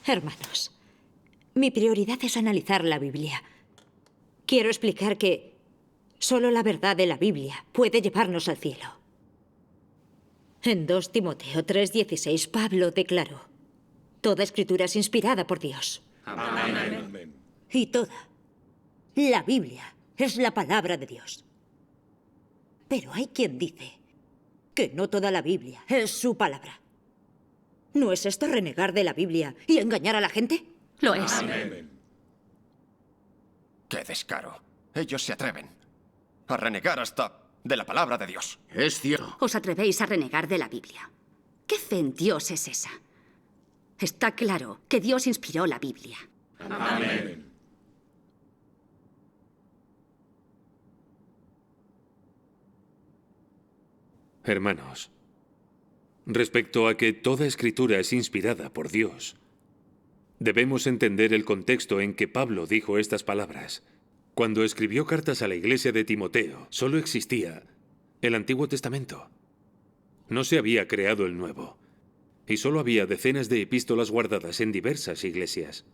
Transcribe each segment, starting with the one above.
Hermanos, mi prioridad es analizar la Biblia. Quiero explicar que solo la verdad de la Biblia puede llevarnos al cielo. En 2 Timoteo 3:16, Pablo declaró: toda escritura es inspirada por Dios. Amén. Y toda la Biblia es la palabra de Dios. Pero hay quien dice que no toda la Biblia es su palabra. ¿No es esto renegar de la Biblia y engañar a la gente? Lo es. Amén. ¡Qué descaro! Ellos se atreven a renegar hasta de la palabra de Dios. Es cierto. Os atrevéis a renegar de la Biblia. ¿Qué fe en Dios es esa? Está claro que Dios inspiró la Biblia. Amén. Hermanos, respecto a que toda escritura es inspirada por Dios, debemos entender el contexto en que Pablo dijo estas palabras. Cuando escribió cartas a la iglesia de Timoteo, solo existía el Antiguo Testamento. No se había creado el Nuevo, y solo había decenas de epístolas guardadas en diversas iglesias.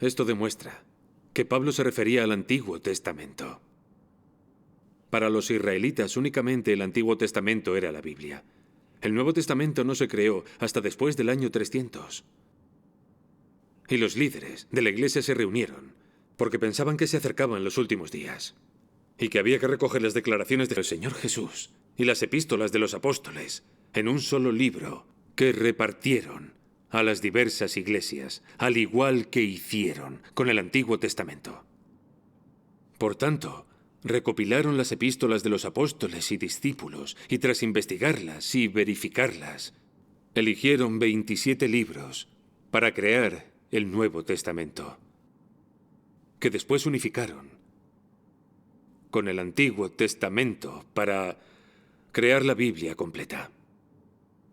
Esto demuestra que Pablo se refería al Antiguo Testamento. Para los israelitas únicamente el Antiguo Testamento era la Biblia. El Nuevo Testamento no se creó hasta después del año 300. Y los líderes de la iglesia se reunieron porque pensaban que se acercaban los últimos días y que había que recoger las declaraciones del Señor Jesús y las epístolas de los apóstoles en un solo libro que repartieron a las diversas iglesias, al igual que hicieron con el Antiguo Testamento. Por tanto, recopilaron las epístolas de los apóstoles y discípulos y tras investigarlas y verificarlas, eligieron 27 libros para crear el Nuevo Testamento, que después unificaron con el Antiguo Testamento para crear la Biblia completa.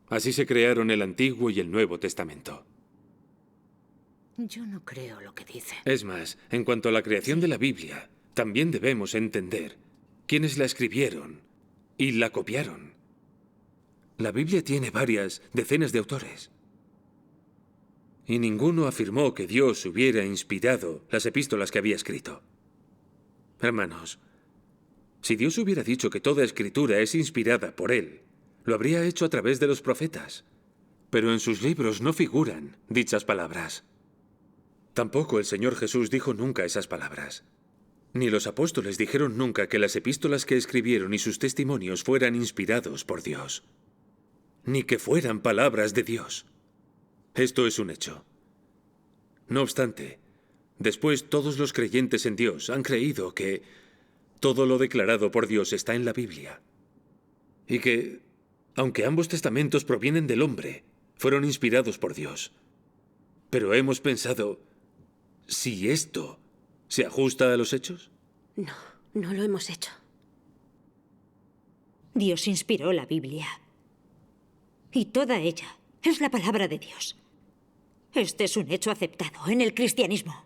Así se crearon el Antiguo y el Nuevo Testamento. Yo no creo lo que dice. Es más, en cuanto a la creación de la Biblia, también debemos entender quiénes la escribieron y la copiaron. La Biblia tiene varias decenas de autores. Y ninguno afirmó que Dios hubiera inspirado las epístolas que había escrito. Hermanos, si Dios hubiera dicho que toda escritura es inspirada por Él, lo habría hecho a través de los profetas. Pero en sus libros no figuran dichas palabras. Tampoco el Señor Jesús dijo nunca esas palabras. Ni los apóstoles dijeron nunca que las epístolas que escribieron y sus testimonios fueran inspirados por Dios. Ni que fueran palabras de Dios. Esto es un hecho. No obstante, después todos los creyentes en Dios han creído que todo lo declarado por Dios está en la Biblia. Y que, aunque ambos testamentos provienen del hombre, fueron inspirados por Dios. Pero hemos pensado, ¿si esto se ajusta a los hechos? No, no lo hemos hecho. Dios inspiró la Biblia. Y toda ella es la palabra de Dios. Este es un hecho aceptado en el cristianismo.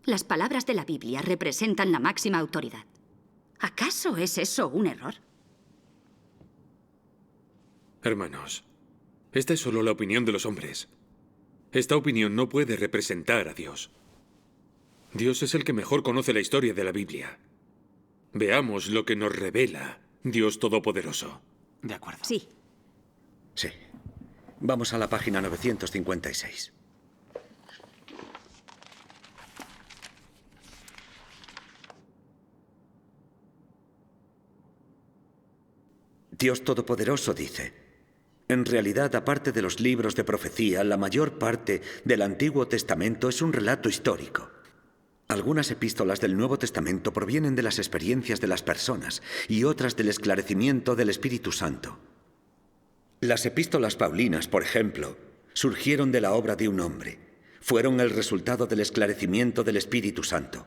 Las palabras de la Biblia representan la máxima autoridad. ¿Acaso es eso un error? Hermanos, esta es solo la opinión de los hombres. Esta opinión no puede representar a Dios. Dios es el que mejor conoce la historia de la Biblia. Veamos lo que nos revela Dios Todopoderoso. De acuerdo. Sí. Sí. Vamos a la página 956. Dios Todopoderoso dice: en realidad, aparte de los libros de profecía, la mayor parte del Antiguo Testamento es un relato histórico. Algunas epístolas del Nuevo Testamento provienen de las experiencias de las personas y otras del esclarecimiento del Espíritu Santo. Las epístolas paulinas, por ejemplo, surgieron de la obra de un hombre. Fueron el resultado del esclarecimiento del Espíritu Santo.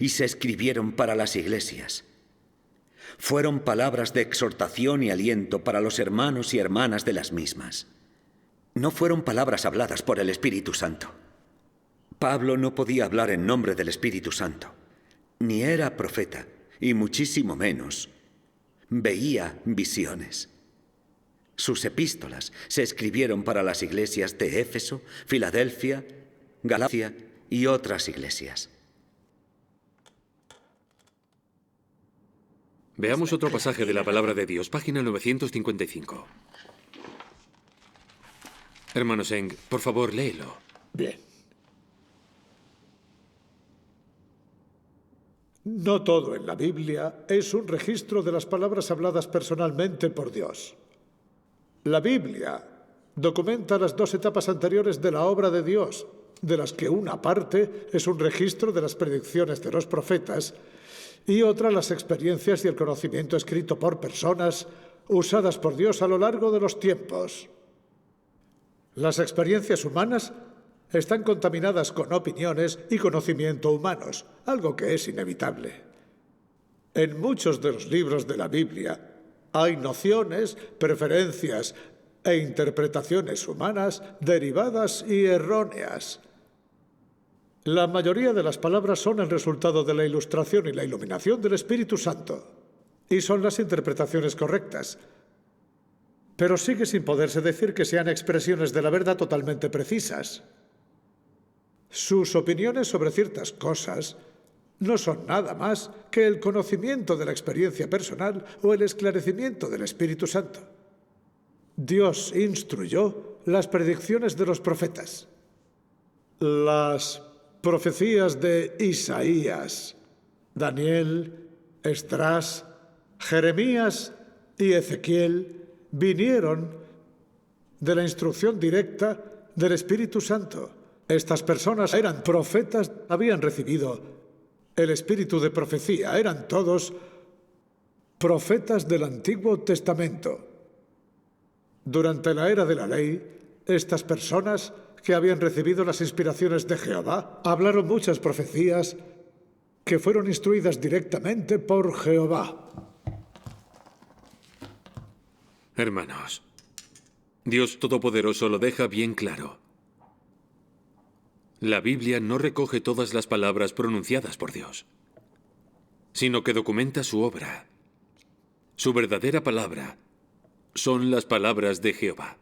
Y se escribieron para las iglesias. Fueron palabras de exhortación y aliento para los hermanos y hermanas de las mismas. No fueron palabras habladas por el Espíritu Santo. Pablo no podía hablar en nombre del Espíritu Santo. Ni era profeta, y muchísimo menos veía visiones. Sus epístolas se escribieron para las iglesias de Éfeso, Filadelfia, Galacia y otras iglesias. Veamos otro pasaje de la palabra de Dios, página 955. Hermano Seng, por favor, léelo. Bien. No todo en la Biblia es un registro de las palabras habladas personalmente por Dios. La Biblia documenta las dos etapas anteriores de la obra de Dios, de las que una parte es un registro de las predicciones de los profetas y otra las experiencias y el conocimiento escrito por personas usadas por Dios a lo largo de los tiempos. Las experiencias humanas están contaminadas con opiniones y conocimiento humanos, algo que es inevitable. En muchos de los libros de la Biblia hay nociones, preferencias e interpretaciones humanas derivadas y erróneas. La mayoría de las palabras son el resultado de la ilustración y la iluminación del Espíritu Santo, y son las interpretaciones correctas. Pero sigue sin poderse decir que sean expresiones de la verdad totalmente precisas. Sus opiniones sobre ciertas cosas no son nada más que el conocimiento de la experiencia personal o el esclarecimiento del Espíritu Santo. Dios instruyó las predicciones de los profetas. Las profecías de Isaías, Daniel, Esdras, Jeremías y Ezequiel vinieron de la instrucción directa del Espíritu Santo. Estas personas eran profetas, habían recibido el espíritu de profecía, eran todos profetas del Antiguo Testamento. Durante la era de la ley, estas personas que habían recibido las inspiraciones de Jehová hablaron muchas profecías que fueron instruidas directamente por Jehová. Hermanos, Dios Todopoderoso lo deja bien claro. La Biblia no recoge todas las palabras pronunciadas por Dios, sino que documenta su obra. Su verdadera palabra son las palabras de Jehová,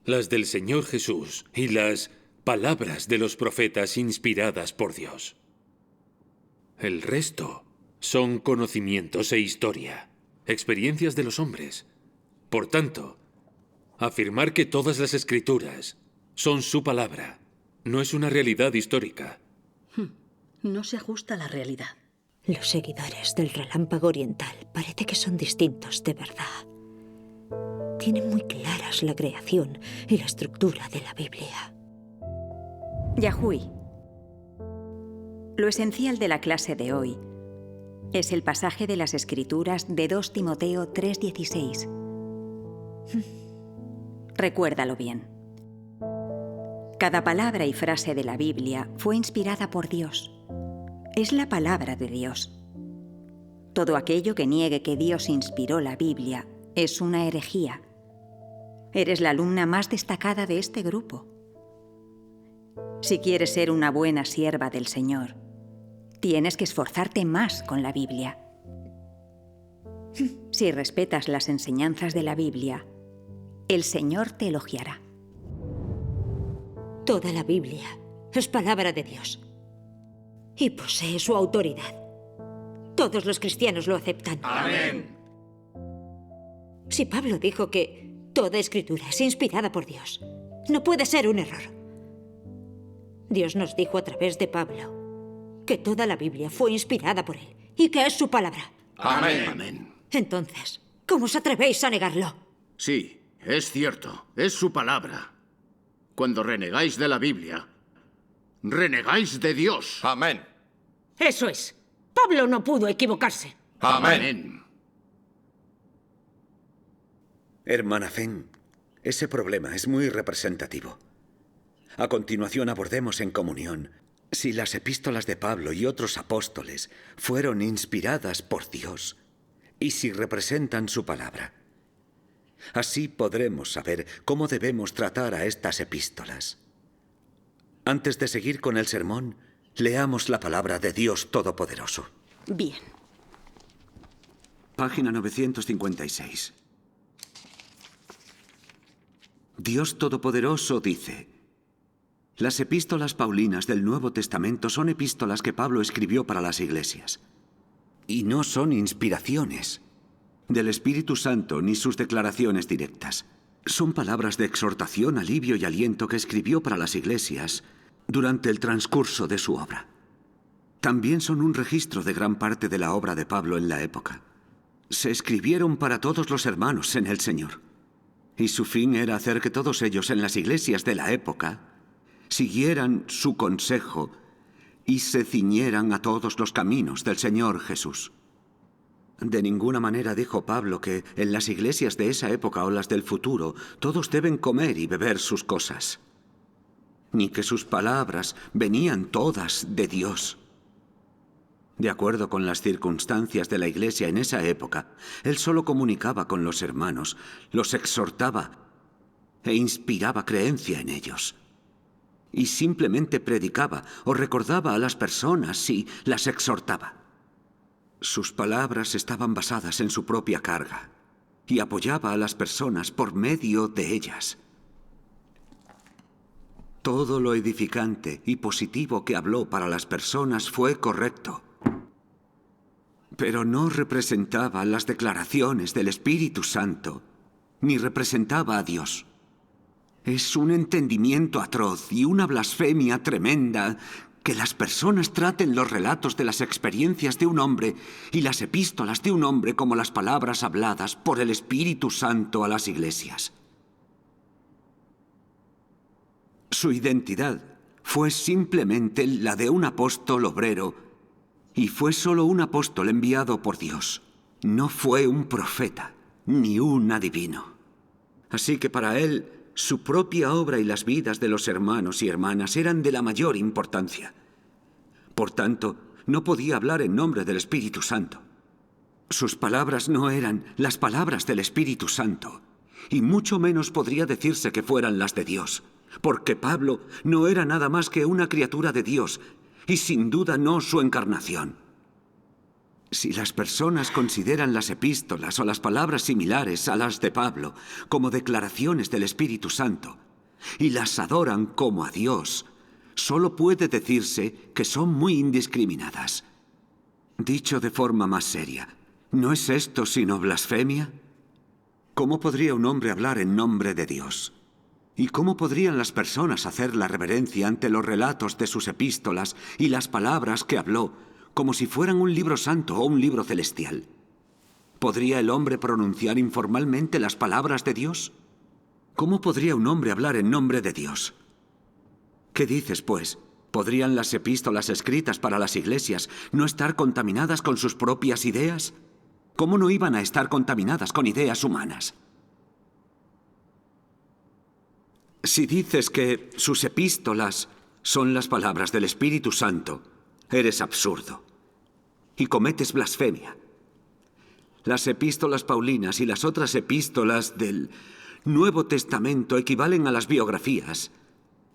las del Señor Jesús y las palabras de los profetas inspiradas por Dios. El resto son conocimientos e historia, experiencias de los hombres. Por tanto, afirmar que todas las Escrituras son su palabra no es una realidad histórica. No se ajusta a la realidad. Los seguidores del relámpago oriental parece que son distintos de verdad. Tienen muy claras la creación y la estructura de la Biblia. Yahui, lo esencial de la clase de hoy es el pasaje de las Escrituras de 2 Timoteo 3:16. Recuérdalo bien. Cada palabra y frase de la Biblia fue inspirada por Dios. Es la palabra de Dios. Todo aquello que niegue que Dios inspiró la Biblia es una herejía. Eres la alumna más destacada de este grupo. Si quieres ser una buena sierva del Señor, tienes que esforzarte más con la Biblia. Si respetas las enseñanzas de la Biblia, el Señor te elogiará. Toda la Biblia es palabra de Dios y posee su autoridad. Todos los cristianos lo aceptan. Amén. Si Pablo dijo que toda escritura es inspirada por Dios, no puede ser un error. Dios nos dijo a través de Pablo que toda la Biblia fue inspirada por él y que es su palabra. Amén. Amén. Entonces, ¿cómo os atrevéis a negarlo? Sí, es cierto, es su palabra. Cuando renegáis de la Biblia, renegáis de Dios. Amén. Eso es. Pablo no pudo equivocarse. Amén. Hermana Feng, ese problema es muy representativo. A continuación abordemos en comunión si las epístolas de Pablo y otros apóstoles fueron inspiradas por Dios y si representan su palabra. Así podremos saber cómo debemos tratar a estas epístolas. Antes de seguir con el sermón, leamos la palabra de Dios Todopoderoso. Bien. Página 956. Dios Todopoderoso dice: las epístolas paulinas del Nuevo Testamento son epístolas que Pablo escribió para las iglesias. Y no son inspiraciones del Espíritu Santo ni sus declaraciones directas. Son palabras de exhortación, alivio y aliento que escribió para las iglesias durante el transcurso de su obra. También son un registro de gran parte de la obra de Pablo en la época. Se escribieron para todos los hermanos en el Señor. Y su fin era hacer que todos ellos en las iglesias de la época siguieran su consejo y se ciñeran a todos los caminos del Señor Jesús. De ninguna manera dijo Pablo que en las iglesias de esa época o las del futuro todos deben comer y beber sus cosas, ni que sus palabras venían todas de Dios. De acuerdo con las circunstancias de la iglesia en esa época, él solo comunicaba con los hermanos, los exhortaba e inspiraba creencia en ellos. Y simplemente predicaba o recordaba a las personas y las exhortaba. Sus palabras estaban basadas en su propia carga y apoyaba a las personas por medio de ellas. Todo lo edificante y positivo que habló para las personas fue correcto, pero no representaba las declaraciones del Espíritu Santo, ni representaba a Dios. Es un entendimiento atroz y una blasfemia tremenda que las personas traten los relatos de las experiencias de un hombre y las epístolas de un hombre como las palabras habladas por el Espíritu Santo a las iglesias. Su identidad fue simplemente la de un apóstol obrero, y fue solo un apóstol enviado por Dios. No fue un profeta, ni un adivino. Así que para él, su propia obra y las vidas de los hermanos y hermanas eran de la mayor importancia. Por tanto, no podía hablar en nombre del Espíritu Santo. Sus palabras no eran las palabras del Espíritu Santo, y mucho menos podría decirse que fueran las de Dios, porque Pablo no era nada más que una criatura de Dios, y sin duda no su encarnación. Si las personas consideran las epístolas o las palabras similares a las de Pablo como declaraciones del Espíritu Santo y las adoran como a Dios, solo puede decirse que son muy indiscriminadas. Dicho de forma más seria, ¿no es esto sino blasfemia? ¿Cómo podría un hombre hablar en nombre de Dios? ¿Y cómo podrían las personas hacer la reverencia ante los relatos de sus epístolas y las palabras que habló, como si fueran un libro santo o un libro celestial? ¿Podría el hombre pronunciar informalmente las palabras de Dios? ¿Cómo podría un hombre hablar en nombre de Dios? ¿Qué dices, pues? ¿Podrían las epístolas escritas para las iglesias no estar contaminadas con sus propias ideas? ¿Cómo no iban a estar contaminadas con ideas humanas? Si dices que sus epístolas son las palabras del Espíritu Santo, eres absurdo y cometes blasfemia. Las epístolas paulinas y las otras epístolas del Nuevo Testamento equivalen a las biografías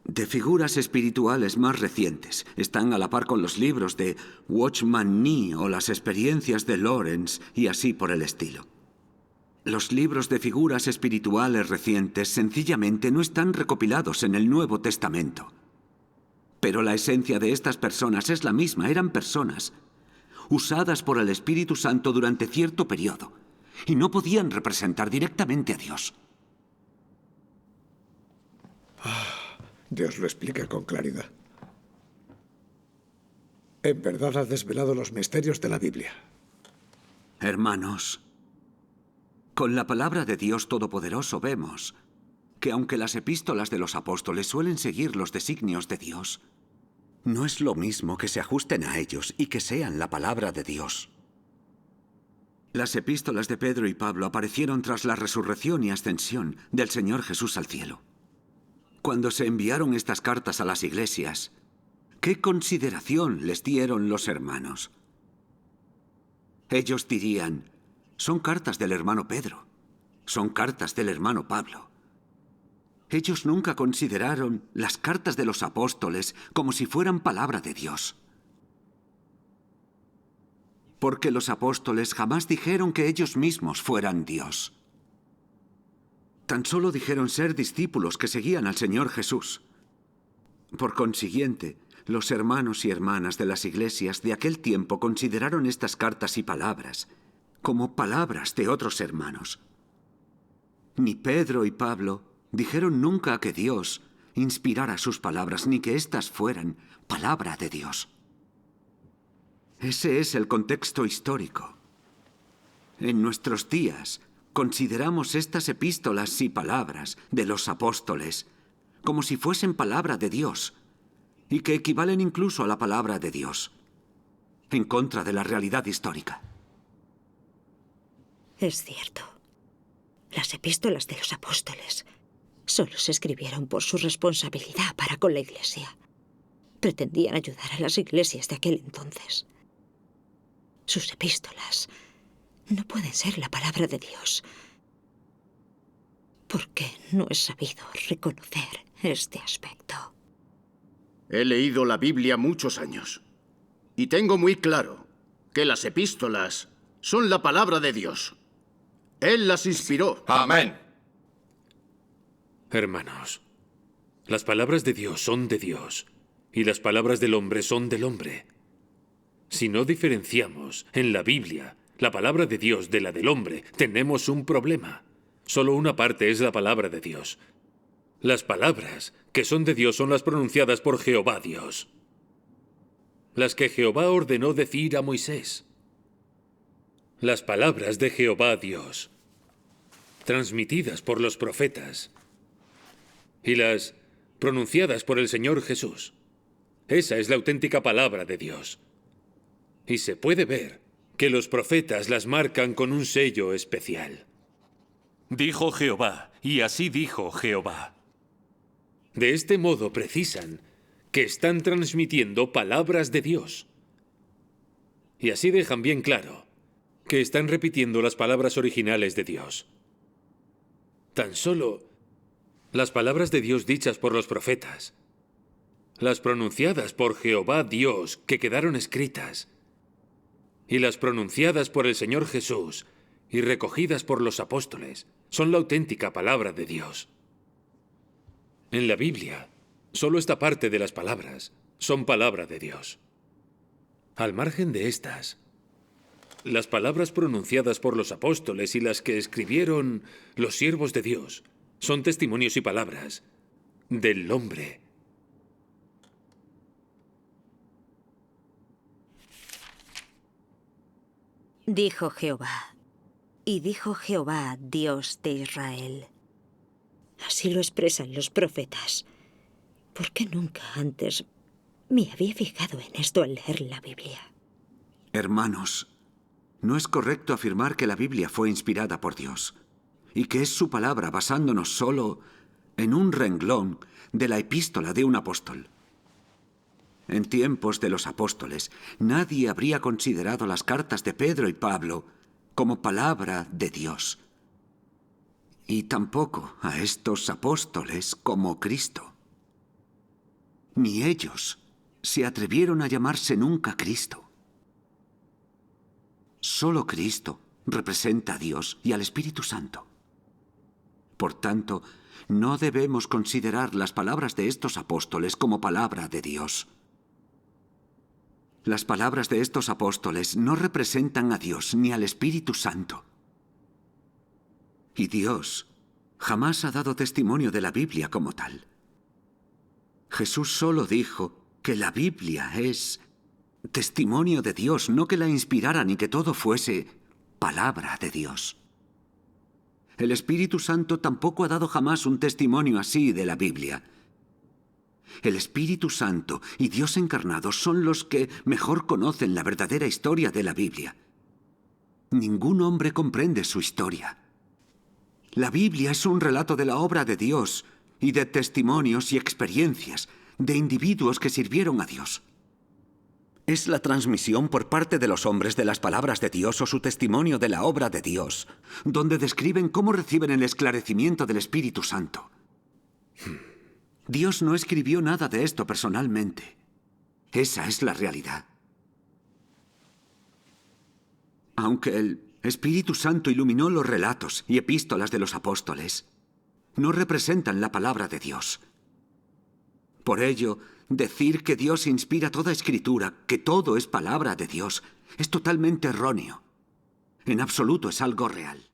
de figuras espirituales más recientes. Están a la par con los libros de Watchman Nee o las experiencias de Lawrence y así por el estilo. Los libros de figuras espirituales recientes sencillamente no están recopilados en el Nuevo Testamento. Pero la esencia de estas personas es la misma. Eran personas usadas por el Espíritu Santo durante cierto periodo y no podían representar directamente a Dios. Dios lo explica con claridad. En verdad ha desvelado los misterios de la Biblia. Hermanos, con la palabra de Dios Todopoderoso vemos que aunque las epístolas de los apóstoles suelen seguir los designios de Dios, no es lo mismo que se ajusten a ellos y que sean la palabra de Dios. Las epístolas de Pedro y Pablo aparecieron tras la resurrección y ascensión del Señor Jesús al cielo. Cuando se enviaron estas cartas a las iglesias, ¿qué consideración les dieron los hermanos? Ellos dirían: son cartas del hermano Pedro, son cartas del hermano Pablo. Ellos nunca consideraron las cartas de los apóstoles como si fueran palabra de Dios. Porque los apóstoles jamás dijeron que ellos mismos fueran Dios. Tan solo dijeron ser discípulos que seguían al Señor Jesús. Por consiguiente, los hermanos y hermanas de las iglesias de aquel tiempo consideraron estas cartas y palabras como palabras de otros hermanos. Ni Pedro y Pablo dijeron nunca que Dios inspirara sus palabras, ni que éstas fueran palabra de Dios. Ese es el contexto histórico. En nuestros días, consideramos estas epístolas y palabras de los apóstoles como si fuesen palabra de Dios, y que equivalen incluso a la palabra de Dios, en contra de la realidad histórica. Es cierto. Las epístolas de los apóstoles solo se escribieron por su responsabilidad para con la Iglesia. Pretendían ayudar a las iglesias de aquel entonces. Sus epístolas no pueden ser la palabra de Dios, porque no es sabido reconocer este aspecto. He leído la Biblia muchos años y tengo muy claro que las epístolas son la palabra de Dios. Él las inspiró. Amén. Hermanos, las palabras de Dios son de Dios y las palabras del hombre son del hombre. Si no diferenciamos en la Biblia la palabra de Dios de la del hombre, tenemos un problema. Solo una parte es la palabra de Dios. Las palabras que son de Dios son las pronunciadas por Jehová Dios. Las que Jehová ordenó decir a Moisés. Las palabras de Jehová Dios, transmitidas por los profetas, y las pronunciadas por el Señor Jesús. Esa es la auténtica palabra de Dios. Y se puede ver que los profetas las marcan con un sello especial. Dijo Jehová, y así dijo Jehová. De este modo precisan que están transmitiendo palabras de Dios. Y así dejan bien claro que están repitiendo las palabras originales de Dios. Tan solo las palabras de Dios dichas por los profetas, las pronunciadas por Jehová Dios que quedaron escritas, y las pronunciadas por el Señor Jesús y recogidas por los apóstoles, son la auténtica palabra de Dios. En la Biblia, solo esta parte de las palabras son palabra de Dios. Al margen de estas, las palabras pronunciadas por los apóstoles y las que escribieron los siervos de Dios son testimonios y palabras del hombre. Dijo Jehová, y dijo Jehová, Dios de Israel. Así lo expresan los profetas. ¿Por qué nunca antes me había fijado en esto al leer la Biblia? Hermanos, no es correcto afirmar que la Biblia fue inspirada por Dios y que es su palabra basándonos solo en un renglón de la epístola de un apóstol. En tiempos de los apóstoles, nadie habría considerado las cartas de Pedro y Pablo como palabra de Dios, y tampoco a estos apóstoles como Cristo. Ni ellos se atrevieron a llamarse nunca Cristo. Solo Cristo representa a Dios y al Espíritu Santo. Por tanto, no debemos considerar las palabras de estos apóstoles como palabra de Dios. Las palabras de estos apóstoles no representan a Dios ni al Espíritu Santo. Y Dios jamás ha dado testimonio de la Biblia como tal. Jesús solo dijo que la Biblia es testimonio de Dios, no que la inspirara ni que todo fuese palabra de Dios. El Espíritu Santo tampoco ha dado jamás un testimonio así de la Biblia. El Espíritu Santo y Dios encarnado son los que mejor conocen la verdadera historia de la Biblia. Ningún hombre comprende su historia. La Biblia es un relato de la obra de Dios y de testimonios y experiencias de individuos que sirvieron a Dios. Es la transmisión por parte de los hombres de las palabras de Dios o su testimonio de la obra de Dios, donde describen cómo reciben el esclarecimiento del Espíritu Santo. Dios no escribió nada de esto personalmente. Esa es la realidad. Aunque el Espíritu Santo iluminó los relatos y epístolas de los apóstoles, no representan la palabra de Dios. Por ello, decir que Dios inspira toda escritura, que todo es palabra de Dios, es totalmente erróneo. En absoluto es algo real.